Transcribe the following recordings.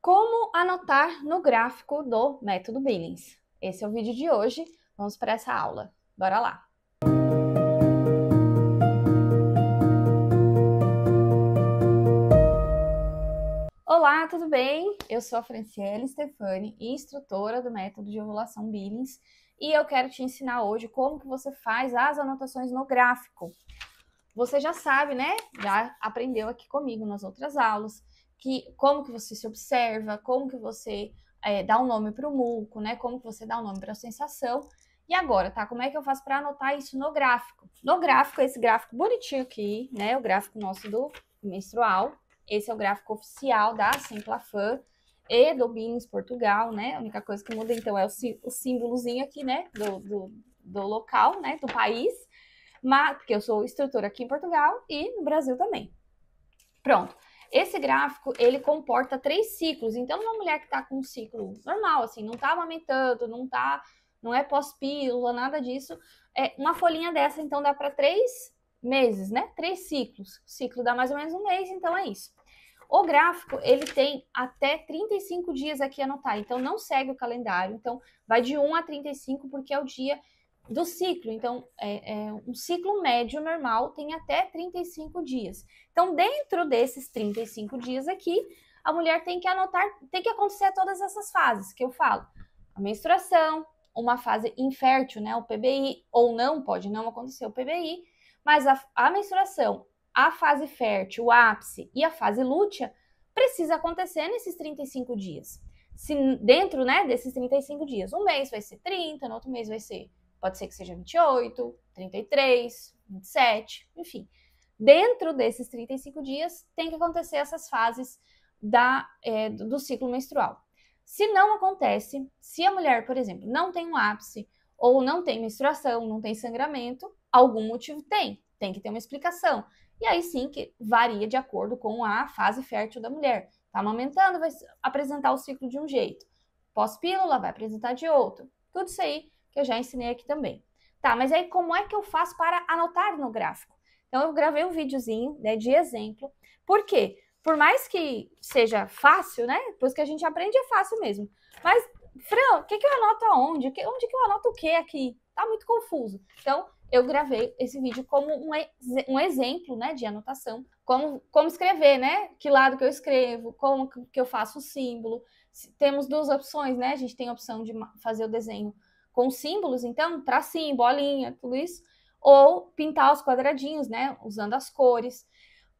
Como anotar no gráfico do método Billings? Esse é o vídeo de hoje, vamos para essa aula. Bora lá! Olá, tudo bem? Eu sou a Franciele Stefani, instrutora do método de ovulação Billings, e eu quero te ensinar hoje como que você faz as anotações no gráfico. Você já sabe, né? Já aprendeu aqui comigo nas outras aulas, como que você se observa, como que você dá um nome para o muco, né? Como que você dá um nome para a sensação. E agora, tá? Como é que eu faço para anotar isso no gráfico? No gráfico, esse gráfico bonitinho aqui, né? O gráfico nosso do menstrual. Esse é o gráfico oficial da Semplafan e do Billings Portugal, né? A única coisa que muda, então, é o símbolozinho aqui, né? Do local, né? Do país. Mas, porque eu sou instrutora aqui em Portugal e no Brasil também. Pronto. Esse gráfico, ele comporta 3 ciclos. Então, uma mulher que tá com um ciclo normal, assim, não tá amamentando, não é pós-pílula, nada disso, uma folhinha dessa, então, dá para 3 meses, né? 3 ciclos. O ciclo dá mais ou menos um mês, então é isso. O gráfico, ele tem até 35 dias aqui a anotar, então não segue o calendário. Então, vai de 1 a 35, porque é o dia do ciclo. Então, um ciclo médio normal tem até 35 dias. Então, dentro desses 35 dias aqui, a mulher tem que anotar, tem que acontecer todas essas fases que eu falo. A menstruação, uma fase infértil, né, o PBI, ou não, pode não acontecer o PBI, mas a menstruação, a fase fértil, o ápice e a fase lútea precisa acontecer nesses 35 dias. Se dentro, né, desses 35 dias, um mês vai ser 30, no outro mês vai ser, pode ser que seja 28, 33, 27, enfim. Dentro desses 35 dias, tem que acontecer essas fases do ciclo menstrual. Se não acontece, se a mulher, por exemplo, não tem um ápice, ou não tem menstruação, não tem sangramento, algum motivo tem que ter uma explicação. E aí sim que varia de acordo com a fase fértil da mulher. Tá amamentando, vai apresentar o ciclo de um jeito. Pós-pílula, vai apresentar de outro. Tudo isso aí que eu já ensinei aqui também. Tá, mas aí como é que eu faço para anotar no gráfico? Então eu gravei um videozinho, né, de exemplo. Por quê? Por mais que seja fácil, né? Depois que a gente aprende é fácil mesmo. Mas, Fran, o que eu anoto aonde? Onde que eu anoto o que aqui? Tá muito confuso. Então, eu gravei esse vídeo como um exemplo, né, de anotação. Como escrever, né? Que lado que eu escrevo, como que eu faço o símbolo. Temos duas opções, né? A gente tem a opção de fazer o desenho com símbolos, então, tracinho, bolinha, tudo isso. Ou pintar os quadradinhos, né? Usando as cores.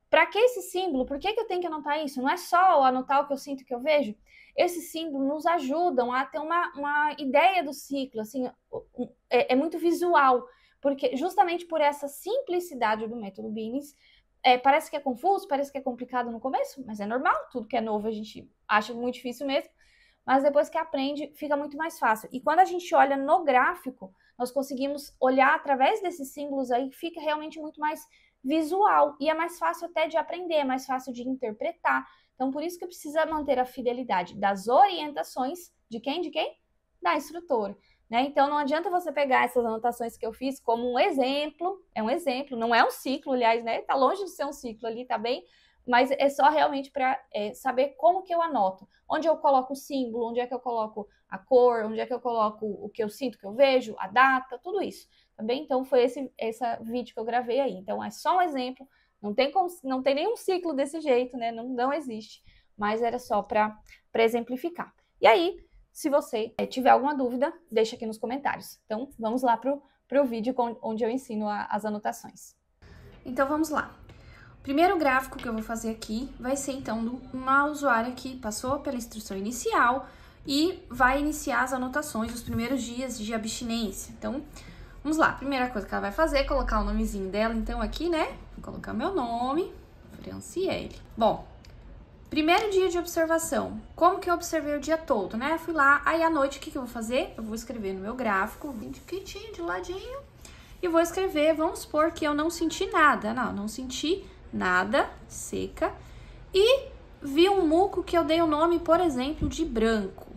Para que esse símbolo? Por que eu tenho que anotar isso? Não é só anotar o que eu sinto, que eu vejo. Esses símbolos nos ajudam a ter uma ideia do ciclo, assim, é muito visual, porque justamente por essa simplicidade do método Billings, parece que é confuso, parece que é complicado no começo, mas é normal, tudo que é novo a gente acha muito difícil mesmo, mas depois que aprende, fica muito mais fácil. E quando a gente olha no gráfico, nós conseguimos olhar através desses símbolos aí, fica realmente muito mais visual, e é mais fácil até de aprender, é mais fácil de interpretar. Então, por isso que precisa manter a fidelidade das orientações de quem? De quem? Da instrutora. Né? Então, não adianta você pegar essas anotações que eu fiz como um exemplo, é um exemplo, não é um ciclo, aliás, né? Tá longe de ser um ciclo ali, tá bem? Mas é só realmente para saber como que eu anoto, onde eu coloco o símbolo, onde é que eu coloco a cor, onde é que eu coloco o que eu sinto, que eu vejo, a data, tudo isso. Tá bem? Então, foi esse vídeo que eu gravei aí. Então, é só um exemplo, não tem nenhum ciclo desse jeito, né? Não existe, mas era só para exemplificar. E aí, se você tiver alguma dúvida, deixa aqui nos comentários. Então, vamos lá pro vídeo onde eu ensino as anotações. Então, vamos lá. O primeiro gráfico que eu vou fazer aqui vai ser, então, de uma usuária que passou pela instrução inicial e vai iniciar as anotações dos primeiros dias de abstinência. Então, vamos lá. A primeira coisa que ela vai fazer é colocar o nomezinho dela, então, aqui, né? Vou colocar meu nome, Franciele. Bom, primeiro dia de observação. Como que eu observei o dia todo, né? Fui lá, aí à noite, o que eu vou fazer? Eu vou escrever no meu gráfico, de quietinho, de ladinho, e vou escrever, vamos supor que eu não senti nada. Não senti nada, seca, e vi um muco que eu dei o nome, por exemplo, de branco.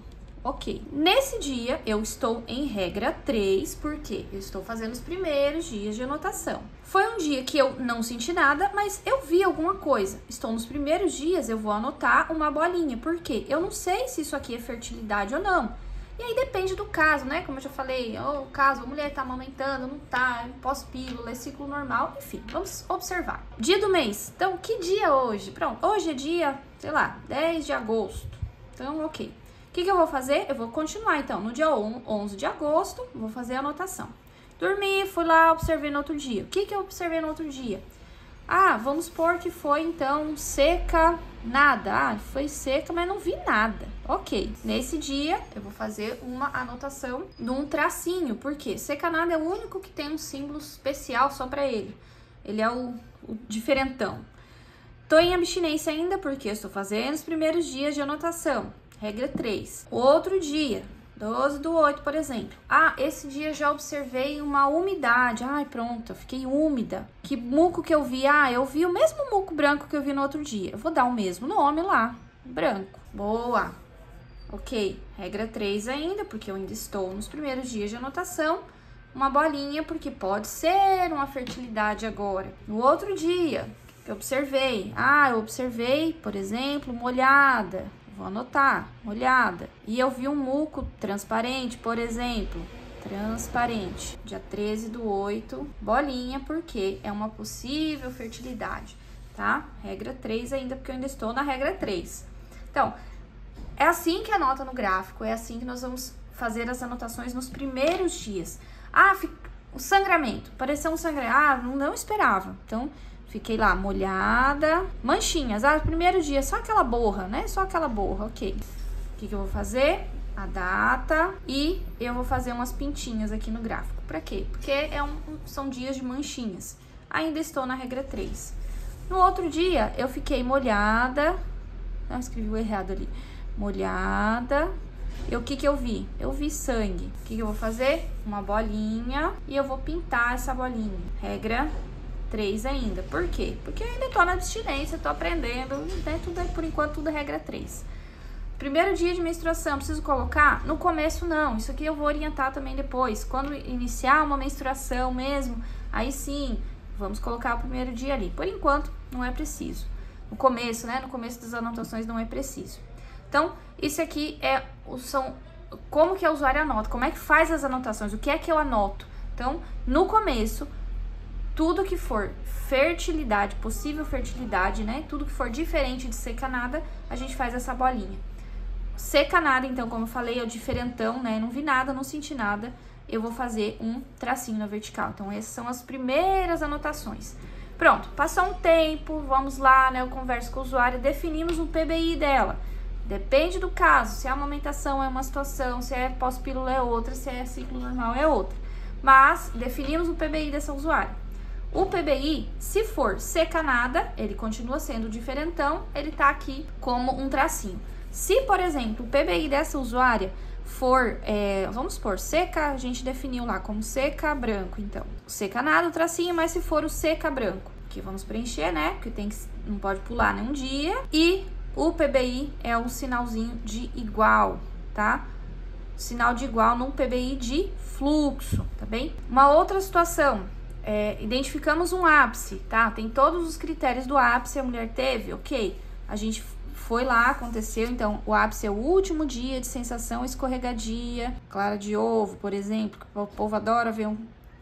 Ok. Nesse dia, eu estou em regra 3, porque eu estou fazendo os primeiros dias de anotação. Foi um dia que eu não senti nada, mas eu vi alguma coisa. Estou nos primeiros dias, eu vou anotar uma bolinha, porque eu não sei se isso aqui é fertilidade ou não. E aí depende do caso, né? Como eu já falei, o caso, a mulher tá amamentando, não tá, pós-pílula, é ciclo normal, enfim, vamos observar. Dia do mês. Então, que dia é hoje? Pronto, hoje é dia, sei lá, 10 de agosto. Então, ok. O que eu vou fazer? Eu vou continuar, então, no dia 11 de agosto, vou fazer a anotação. Dormi, fui lá, observei no outro dia. O que eu observei no outro dia? Ah, vamos supor que foi, então, seca, nada. Ah, foi seca, mas não vi nada. Ok. Nesse dia, eu vou fazer uma anotação de um tracinho. Por quê? Seca nada é o único que tem um símbolo especial só para ele. Ele é o diferentão. Tô em abstinência ainda porque eu estou fazendo os primeiros dias de anotação. Regra 3. Outro dia, 12/8, por exemplo. Ah, esse dia já observei uma umidade. Ai, pronto, eu fiquei úmida. Que muco que eu vi? Ah, eu vi o mesmo muco branco que eu vi no outro dia. Eu vou dar o mesmo nome lá, branco. Boa. Ok, regra 3 ainda, porque eu ainda estou nos primeiros dias de anotação. Uma bolinha, porque pode ser uma fertilidade agora. No outro dia, eu observei. Ah, eu observei, por exemplo, molhada. Vou anotar, molhada. E eu vi um muco transparente, por exemplo. Transparente. Dia 13/8, bolinha, porque é uma possível fertilidade, tá? Regra 3 ainda, porque eu ainda estou na regra 3. Então, é assim que anota no gráfico, é assim que nós vamos fazer as anotações nos primeiros dias. Ah, o sangramento, pareceu um sangramento. Ah, não esperava. Então, fiquei lá, molhada, manchinhas. Ah, primeiro dia, só aquela borra, né? Só aquela borra, ok. O que eu vou fazer? A data e eu vou fazer umas pintinhas aqui no gráfico. Pra quê? Porque são dias de manchinhas. Ainda estou na regra 3. No outro dia, eu fiquei molhada. Não, escrevi o errado ali. Molhada. E o que eu vi? Eu vi sangue. O que eu vou fazer? Uma bolinha e eu vou pintar essa bolinha. Regra 3 ainda. Por quê? Porque eu ainda tô na abstinência, tô aprendendo, né? Tudo, por enquanto, tudo é regra 3. Primeiro dia de menstruação, preciso colocar? No começo, não. Isso aqui eu vou orientar também depois. Quando iniciar uma menstruação mesmo, aí sim, vamos colocar o primeiro dia ali. Por enquanto, não é preciso. No começo, né? No começo das anotações não é preciso. Então, isso aqui são como que a usuária anota, como é que faz as anotações, o que é que eu anoto. Então, no começo, tudo que for fertilidade, possível fertilidade, né? Tudo que for diferente de seca nada, a gente faz essa bolinha. Seca nada, então, como eu falei, é o diferentão, né? Não vi nada, não senti nada, eu vou fazer um tracinho na vertical. Então, essas são as primeiras anotações. Pronto, passou um tempo, vamos lá, né? Eu converso com o usuário, definimos um PBI dela. Depende do caso, se a amamentação é uma situação, se é pós-pílula é outra, se é ciclo normal é outra. Mas definimos o PBI dessa usuária. O PBI, se for seca nada, ele continua sendo diferentão, ele tá aqui como um tracinho. Se, por exemplo, o PBI dessa usuária for, vamos supor, seca, a gente definiu lá como seca branco, então. Seca nada, o tracinho, mas se for o seca branco, que vamos preencher, né? Porque não pode pular nenhum dia. E o PBI é um sinalzinho de igual, tá? Sinal de igual num PBI de fluxo, tá bem? Uma outra situação, identificamos um ápice, tá? Tem todos os critérios do ápice, a mulher teve, ok. A gente foi lá, aconteceu, então o ápice é o último dia de sensação escorregadia, clara de ovo, por exemplo, que o povo adora ver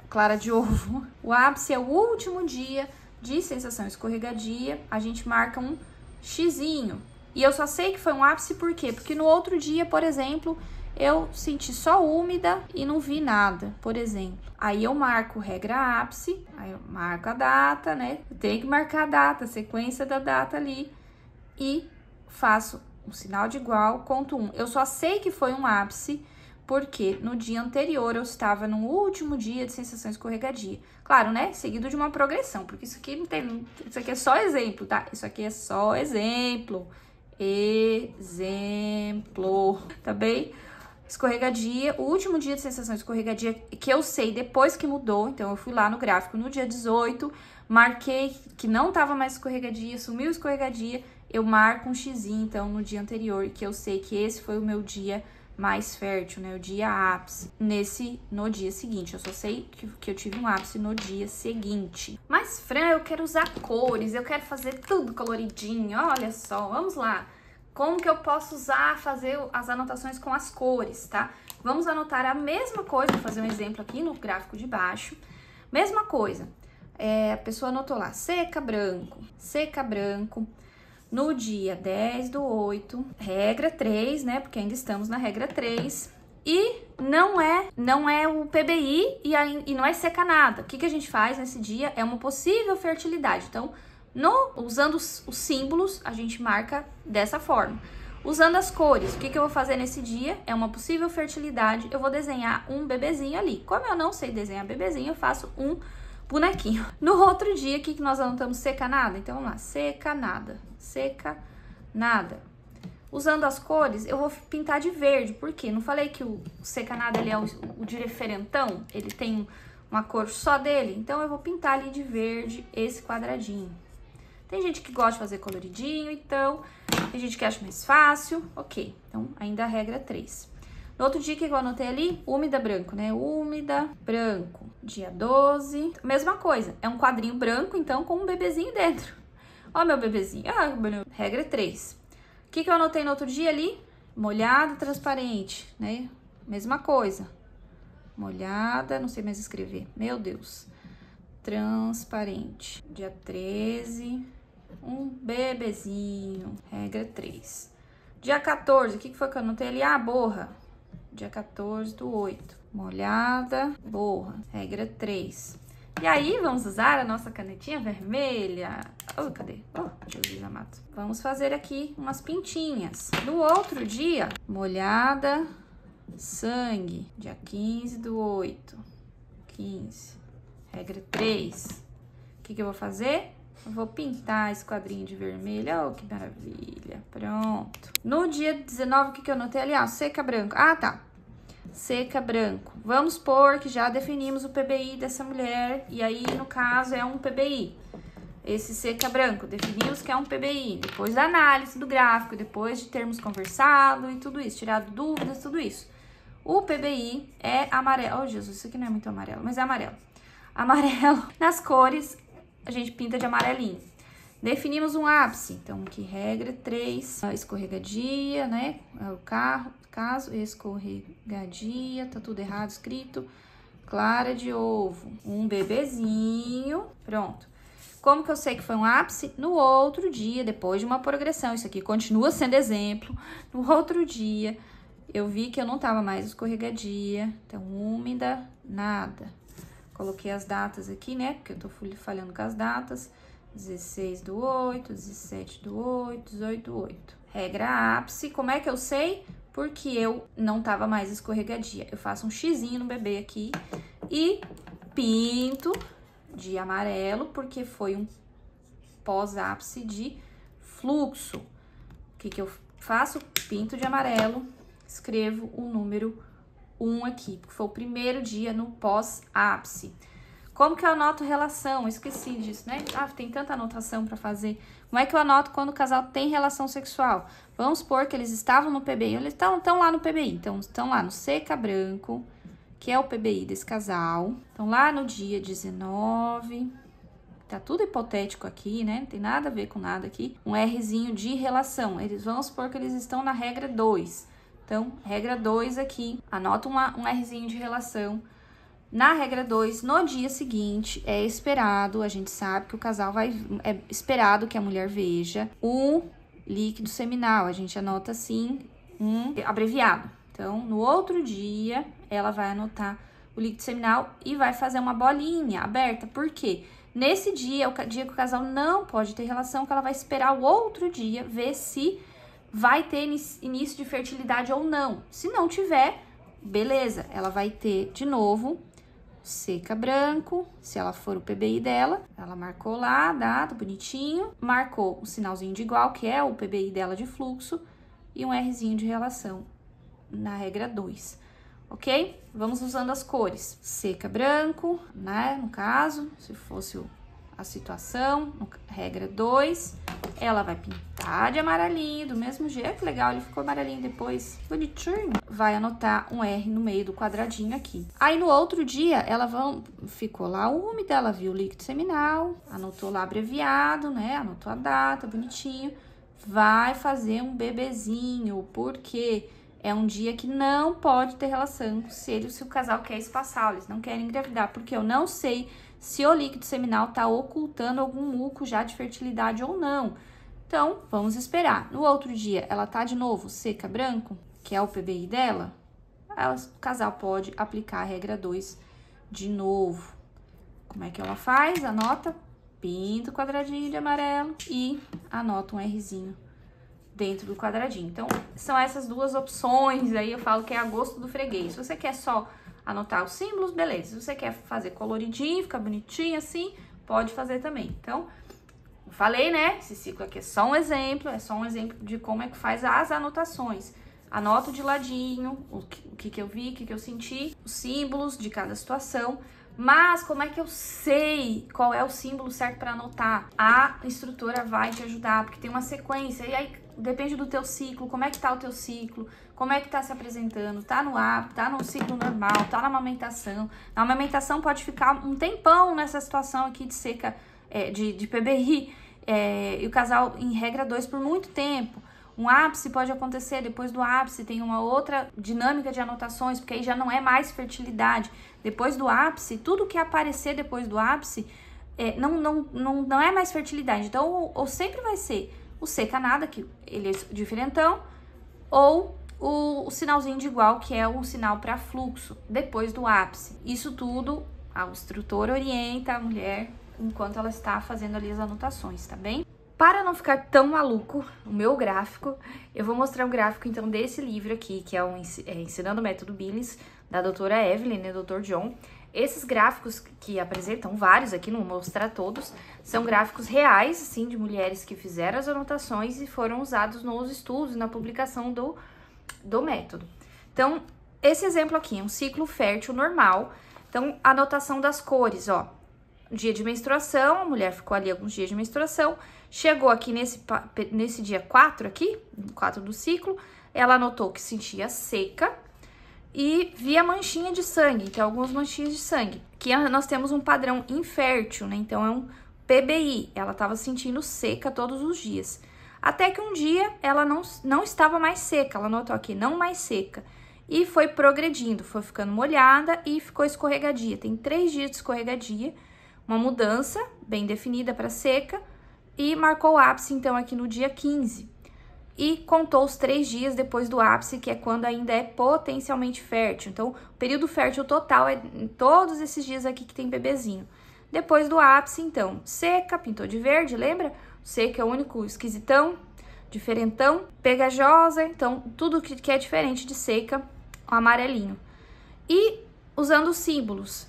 clara de ovo. O ápice é o último dia de sensação escorregadia, a gente marca um xizinho. E eu só sei que foi um ápice por quê? Porque no outro dia, por exemplo, eu senti só úmida e não vi nada, por exemplo. Aí eu marco regra ápice, aí eu marco a data, né? Eu tenho que marcar a data, a sequência da data ali e faço um sinal de igual, conto 1. Eu só sei que foi um ápice porque no dia anterior eu estava no último dia de sensação escorregadia. Claro, né? Seguido de uma progressão, porque isso aqui não tem... Isso aqui é só exemplo, tá? Isso aqui é só exemplo. Exemplo, tá bem? Escorregadia, o último dia de sensação escorregadia que eu sei depois que mudou, então eu fui lá no gráfico no dia 18, marquei que não tava mais escorregadia, sumiu escorregadia, eu marco um xizinho, então, no dia anterior, que eu sei que esse foi o meu dia mais fértil, né? O dia ápice no dia seguinte. Eu só sei que eu tive um ápice no dia seguinte. Mas, Fran, eu quero usar cores, eu quero fazer tudo coloridinho. Olha só, vamos lá. Como que eu posso fazer as anotações com as cores, tá? Vamos anotar a mesma coisa, vou fazer um exemplo aqui no gráfico de baixo. Mesma coisa. A pessoa anotou lá, seca branco. No dia 10/8, regra 3, né? Porque ainda estamos na regra 3. E não é o PBI e não é seca nada. O que a gente faz nesse dia é uma possível fertilidade. Então, usando os símbolos, a gente marca dessa forma. Usando as cores, o que eu vou fazer nesse dia? É uma possível fertilidade. Eu vou desenhar um bebezinho ali. Como eu não sei desenhar bebezinho, eu faço um bonequinho. No outro dia, o que nós anotamos? Seca nada? Então, vamos lá. Seca nada. Seca nada. Usando as cores, eu vou pintar de verde. Por quê? Não falei que o seca nada ele é o diferentão? Ele tem uma cor só dele? Então, eu vou pintar ali de verde esse quadradinho. Tem gente que gosta de fazer coloridinho, então... Tem gente que acha mais fácil. Ok. Então, ainda a regra 3. No outro dia, o que eu anotei ali? Úmida branco, né? Úmida branco. Dia 12. Mesma coisa. É um quadrinho branco, então, com um bebezinho dentro. Ó, meu bebezinho. Regra 3. O que eu anotei no outro dia ali? Molhada, transparente, né? Mesma coisa. Molhada, não sei mais escrever. Meu Deus. Transparente. Dia 13. Um bebezinho. Regra 3. Dia 14, o que foi que eu anotei ali? Ah, borra. Dia 14/8. Molhada, borra. Regra 3. E aí, vamos usar a nossa canetinha vermelha. Oh, cadê? Oh, Jesus amado. Vamos fazer aqui umas pintinhas. No outro dia, molhada, sangue. Dia 15/8. 15. Regra 3. O que eu vou fazer? Eu vou pintar esse quadrinho de vermelho. Oh, que maravilha. Pronto. No dia 19, o que eu anotei ali? Ah, seca branco. Ah, tá. Seca branco. Vamos supor que já definimos o PBI dessa mulher. E aí, no caso, é um PBI. Esse seca branco. Definimos que é um PBI. Depois da análise do gráfico, depois de termos conversado e tudo isso, tirado dúvidas, tudo isso. O PBI é amarelo. Oh, Jesus, isso aqui não é muito amarelo, mas é amarelo. Amarelo nas cores... A gente pinta de amarelinho. Definimos um ápice. Então, aqui, regra 3. Escorregadia, né? É o caso, escorregadia. Tá tudo errado escrito. Clara de ovo. Um bebezinho. Pronto. Como que eu sei que foi um ápice? No outro dia, depois de uma progressão. Isso aqui continua sendo exemplo. No outro dia, eu vi que eu não tava mais escorregadia. Então, úmida, nada. Coloquei as datas aqui, né? Porque eu tô falhando com as datas. 16/8, 17/8, 18/8. Regra ápice. Como é que eu sei? Porque eu não tava mais escorregadia. Eu faço um xizinho no bebê aqui e pinto de amarelo, porque foi um pós-ápice de fluxo. O que eu faço? Pinto de amarelo, escrevo o número 1 aqui, porque foi o primeiro dia no pós-ápice. Como que eu anoto relação? Eu esqueci disso, né? Ah, tem tanta anotação para fazer. Como é que eu anoto quando o casal tem relação sexual? Vamos supor que eles estavam no PBI, eles estão lá no PBI, então estão lá no seca branco, que é o PBI desse casal. Então, lá no dia 19, tá tudo hipotético aqui, né? Não tem nada a ver com nada aqui. Um Rzinho de relação. Vamos supor que eles estão na regra 2. Então, regra 2 aqui, anota um Rzinho de relação. Na regra 2, no dia seguinte, é esperado, a gente sabe que o casal é esperado que a mulher veja o líquido seminal. A gente anota assim, um abreviado. Então, no outro dia, ela vai anotar o líquido seminal e vai fazer uma bolinha aberta. Por quê? Nesse dia, é o dia que o casal não pode ter relação, que ela vai esperar o outro dia, ver se vai ter início de fertilidade ou não. Se não tiver, beleza, ela vai ter de novo seca branco, se ela for o PBI dela, ela marcou lá a data, bonitinho, marcou o sinalzinho de igual, que é o PBI dela de fluxo, e um Rzinho de relação na regra 2, ok? Vamos usando as cores. Seca branco, né, no caso, se fosse a situação, regra 2, ela vai pintar de amarelinho, do mesmo jeito. Que legal, ele ficou amarelinho depois. Bonitinho. Vai anotar um R no meio do quadradinho aqui. Aí, no outro dia, ela ficou lá úmida, ela viu o líquido seminal, anotou lá abreviado, né? Anotou a data, bonitinho. Vai fazer um bebezinho, porque é um dia que não pode ter relação se o casal quer espaçar, eles não querem engravidar, porque eu não sei se o líquido seminal tá ocultando algum muco já de fertilidade ou não. Então, vamos esperar. No outro dia, ela tá de novo seca branco, que é o PBI dela, o casal pode aplicar a regra 2 de novo. Como é que ela faz? Anota, pinta o quadradinho de amarelo e anota um Rzinho dentro do quadradinho. Então, são essas duas opções, aí eu falo que é a gosto do freguês. Se você quer só anotar os símbolos, beleza. Se você quer fazer coloridinho, ficar bonitinho assim, pode fazer também. Então, eu falei, né? Esse ciclo aqui é só um exemplo de como é que faz as anotações. Anoto de ladinho o que eu vi, o que eu senti, os símbolos de cada situação. Mas como é que eu sei qual é o símbolo certo para anotar? A instrutora vai te ajudar, porque tem uma sequência, e aí depende do teu ciclo, como é que tá o teu ciclo, como é que tá se apresentando, tá no AP, tá no ciclo normal, tá na amamentação. Na amamentação pode ficar um tempão nessa situação aqui de seca, de PBI, e o casal em regra 2 por muito tempo. Um ápice pode acontecer, depois do ápice tem uma outra dinâmica de anotações, porque aí já não é mais fertilidade. Depois do ápice, tudo que aparecer depois do ápice não é mais fertilidade. Então, ou sempre vai ser o seca nada, que ele é diferentão, ou o sinalzinho de igual, que é o sinal para fluxo, depois do ápice. Isso tudo, a instrutora orienta a mulher enquanto ela está fazendo ali as anotações, tá bem? Para não ficar tão maluco o meu gráfico, eu vou mostrar o gráfico então desse livro aqui, que é o Ensinando o Método Billings, da doutora Evelyn e do Dr. John. Esses gráficos que apresentam vários aqui, não vou mostrar todos, são gráficos reais, assim, de mulheres que fizeram as anotações e foram usados nos estudos, na publicação do método. Então, esse exemplo aqui é um ciclo fértil normal. Então, a anotação das cores, ó. Dia de menstruação, a mulher ficou ali alguns dias de menstruação, chegou aqui nesse dia 4 aqui, 4 do ciclo, ela anotou que sentia seca e via manchinha de sangue, então algumas manchinhas de sangue. Aqui nós temos um padrão infértil, né? Então é um PBI, ela estava sentindo seca todos os dias. Até que um dia ela não estava mais seca, ela anotou aqui, não mais seca. E foi progredindo, foi ficando molhada e ficou escorregadia. Tem 3 dias de escorregadia, uma mudança bem definida para seca, e marcou o ápice, então, aqui no dia 15. E contou os 3 dias depois do ápice, que é quando ainda é potencialmente fértil. Então, o período fértil total é todos esses dias aqui que tem bebezinho. Depois do ápice, então, seca, pintou de verde, lembra? Seca é o único esquisitão, diferentão, pegajosa, então, tudo que é diferente de seca, o amarelinho. E usando os símbolos,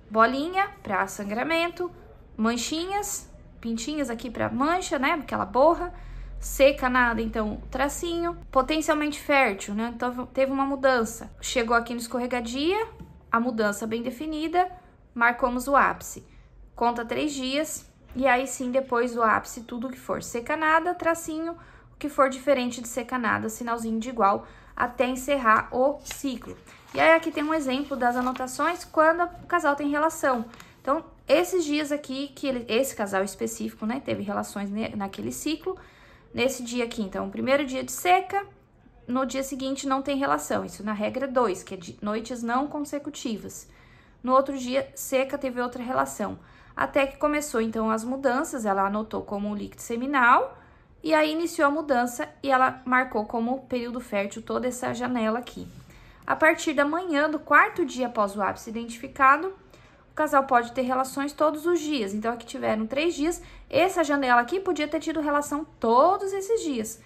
bolinha para sangramento, manchinhas, pintinhas aqui para mancha, né? Aquela borra. Seca nada, então, tracinho. Potencialmente fértil, né? Então, teve uma mudança. Chegou aqui no escorregadia, a mudança bem definida, marcamos o ápice. Conta 3 dias, e aí sim, depois do ápice, tudo que for seca nada, tracinho, o que for diferente de seca nada, sinalzinho de igual, até encerrar o ciclo. E aí, aqui tem um exemplo das anotações quando o casal tem relação. Então, esses dias aqui, que esse casal específico, né, teve relações naquele ciclo, nesse dia aqui, então, o primeiro dia de seca, no dia seguinte não tem relação, isso na regra 2, que é de noites não consecutivas. No outro dia, seca, teve outra relação. Até que começou, então, as mudanças, ela anotou como líquido seminal, e aí iniciou a mudança e ela marcou como período fértil toda essa janela aqui. A partir da manhã do 4º dia após o ápice identificado, o casal pode ter relações todos os dias. Então, aqui tiveram 3 dias. Essa janela aqui podia ter tido relação todos esses dias.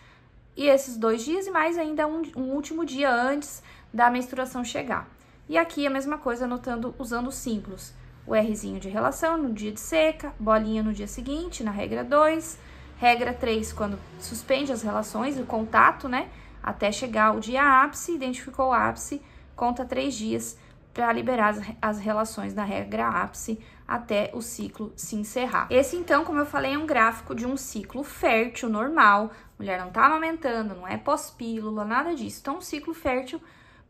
E esses 2 dias e mais ainda um último dia antes da menstruação chegar. E aqui a mesma coisa, anotando, usando os símbolos. O Rzinho de relação no dia de seca, bolinha no dia seguinte, na regra 2. Regra 3, quando suspende as relações, o contato, né? Até chegar o dia ápice, identificou o ápice, conta 3 dias para liberar as relações da regra ápice até o ciclo se encerrar. Esse, então, como eu falei, é um gráfico de um ciclo fértil normal. Mulher não tá amamentando, não é pós-pílula, nada disso. Então, um ciclo fértil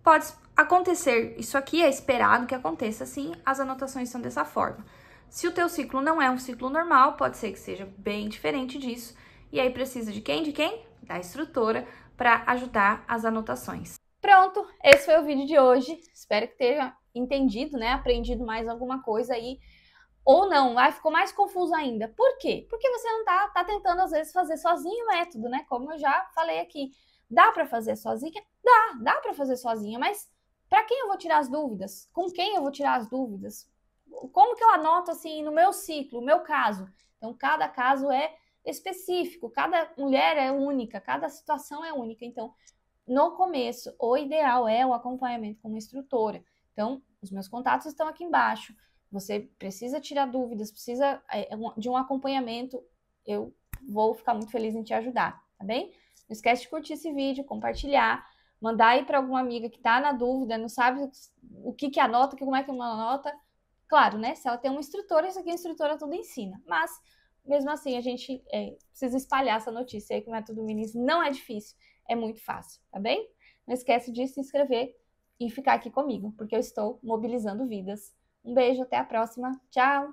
pode acontecer. Isso aqui é esperado que aconteça assim, as anotações são dessa forma. Se o teu ciclo não é um ciclo normal, pode ser que seja bem diferente disso. E aí precisa de quem? De quem? Da instrutora para ajudar as anotações. Pronto, esse foi o vídeo de hoje. Espero que tenha entendido, né? Aprendido mais alguma coisa aí. Ou não, ficou mais confuso ainda. Por quê? Porque você não tá tentando, às vezes, fazer sozinho o método, né? Como eu já falei aqui. Dá para fazer sozinha? Dá para fazer sozinha, mas para quem eu vou tirar as dúvidas? Com quem eu vou tirar as dúvidas? Como que eu anoto, assim, no meu ciclo, no meu caso? Então, cada caso é específico, cada mulher é única, cada situação é única. Então, no começo, o ideal é o acompanhamento com uma instrutora. Então, os meus contatos estão aqui embaixo. Você precisa tirar dúvidas, precisa de um acompanhamento, eu vou ficar muito feliz em te ajudar, tá bem? Não esquece de curtir esse vídeo, compartilhar, mandar aí para alguma amiga que tá na dúvida, não sabe o que anota, como é que uma anota. Claro, né? Se ela tem uma instrutora, isso aqui a instrutora tudo ensina. Mas, mesmo assim, a gente precisa espalhar essa notícia aí que o método Minis não é difícil, é muito fácil, tá bem? Não esquece de se inscrever e ficar aqui comigo, porque eu estou mobilizando vidas. Um beijo, até a próxima. Tchau!